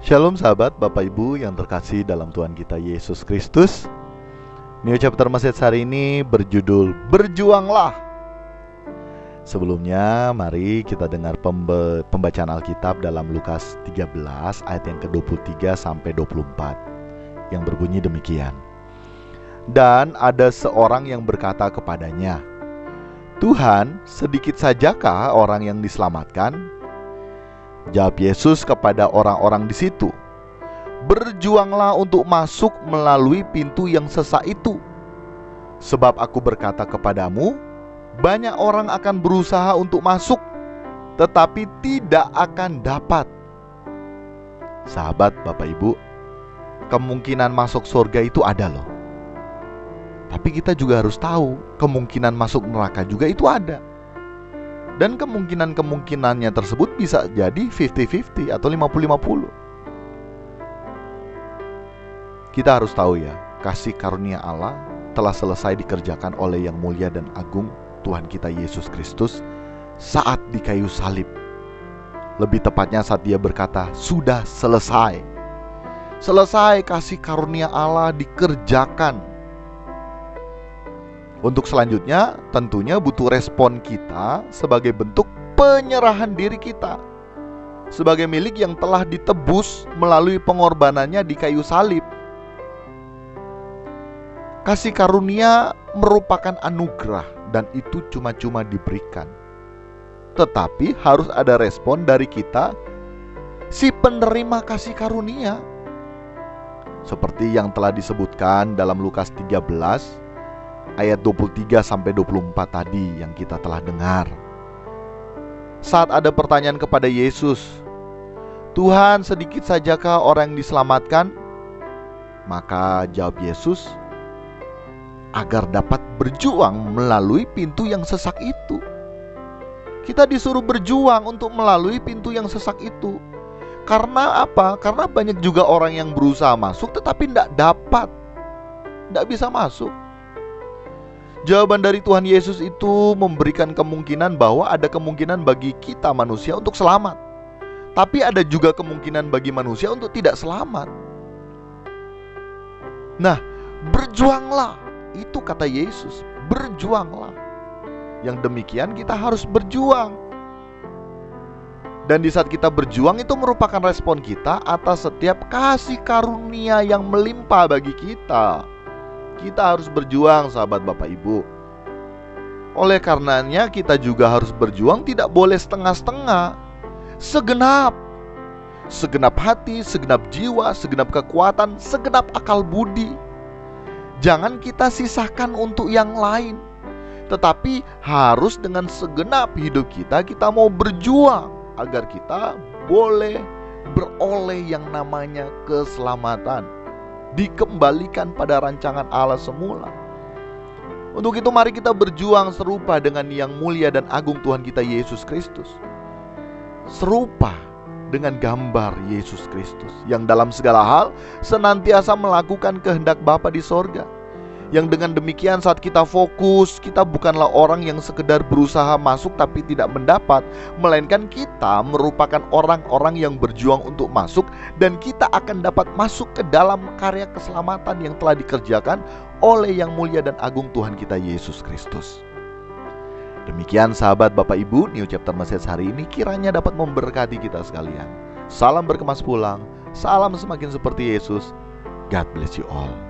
Shalom sahabat, Bapak Ibu yang terkasih dalam Tuhan kita Yesus Kristus. New Chapter Message hari ini berjudul Berjuanglah. Sebelumnya mari kita dengar pembacaan Alkitab dalam Lukas 13 ayat yang ke-23 sampai 24 yang berbunyi demikian. Dan ada seorang yang berkata kepadanya, "Tuhan, sedikit sajakah orang yang diselamatkan?" Jawab Yesus kepada orang-orang di situ, "Berjuanglah untuk masuk melalui pintu yang sesak itu. Sebab aku berkata kepadamu, banyak orang akan berusaha untuk masuk, tetapi tidak akan dapat." Sahabat, Bapak Ibu, kemungkinan masuk surga itu ada loh. Tapi kita juga harus tahu, kemungkinan masuk neraka juga itu ada. Dan kemungkinannya tersebut bisa jadi 50-50 atau 50-50. Kita harus tahu ya, kasih karunia Allah telah selesai dikerjakan oleh yang mulia dan agung Tuhan kita Yesus Kristus saat di kayu salib. Lebih tepatnya saat dia berkata, "Sudah selesai." Selesai, kasih karunia Allah dikerjakan. Untuk selanjutnya tentunya butuh respon kita sebagai bentuk penyerahan diri kita sebagai milik yang telah ditebus melalui pengorbanannya di kayu salib. Kasih karunia merupakan anugerah dan itu cuma-cuma diberikan. Tetapi harus ada respon dari kita, si penerima kasih karunia. Seperti yang telah disebutkan dalam Lukas 13 ayat 23 sampai 24 tadi yang kita telah dengar. Saat ada pertanyaan kepada Yesus, "Tuhan, sedikit sajakah orang yang diselamatkan?" Maka jawab Yesus, agar dapat berjuang melalui pintu yang sesak itu. Kita disuruh berjuang untuk melalui pintu yang sesak itu. Karena apa? Karena banyak juga orang yang berusaha masuk tetapi tidak dapat, tidak bisa masuk. Jawaban dari Tuhan Yesus itu memberikan kemungkinan bahwa ada kemungkinan bagi kita manusia untuk selamat, tapi ada juga kemungkinan bagi manusia untuk tidak selamat. Nah, berjuanglah, itu kata Yesus, berjuanglah. Yang demikian kita harus berjuang. Dan di saat kita berjuang itu merupakan respon kita atas setiap kasih karunia yang melimpah bagi kita. Kita harus berjuang, sahabat Bapak Ibu. Oleh karenanya kita juga harus berjuang, tidak boleh setengah-setengah. Segenap hati, segenap jiwa, segenap kekuatan, segenap akal budi. Jangan kita sisakan untuk yang lain, tetapi harus dengan segenap hidup kita mau berjuang agar kita boleh beroleh yang namanya keselamatan, dikembalikan pada rancangan Allah semula. Untuk itu mari kita berjuang serupa dengan yang mulia dan agung Tuhan kita Yesus Kristus. Serupa dengan gambar Yesus Kristus yang dalam segala hal senantiasa melakukan kehendak Bapa di sorga. Yang dengan demikian saat kita fokus, kita bukanlah orang yang sekedar berusaha masuk tapi tidak mendapat, melainkan kita merupakan orang-orang yang berjuang untuk masuk, dan kita akan dapat masuk ke dalam karya keselamatan yang telah dikerjakan oleh yang mulia dan agung Tuhan kita Yesus Kristus. Demikian sahabat Bapak Ibu, New Chapter Message hari ini kiranya dapat memberkati kita sekalian. Salam berkemas pulang, salam semakin seperti Yesus. God bless you all.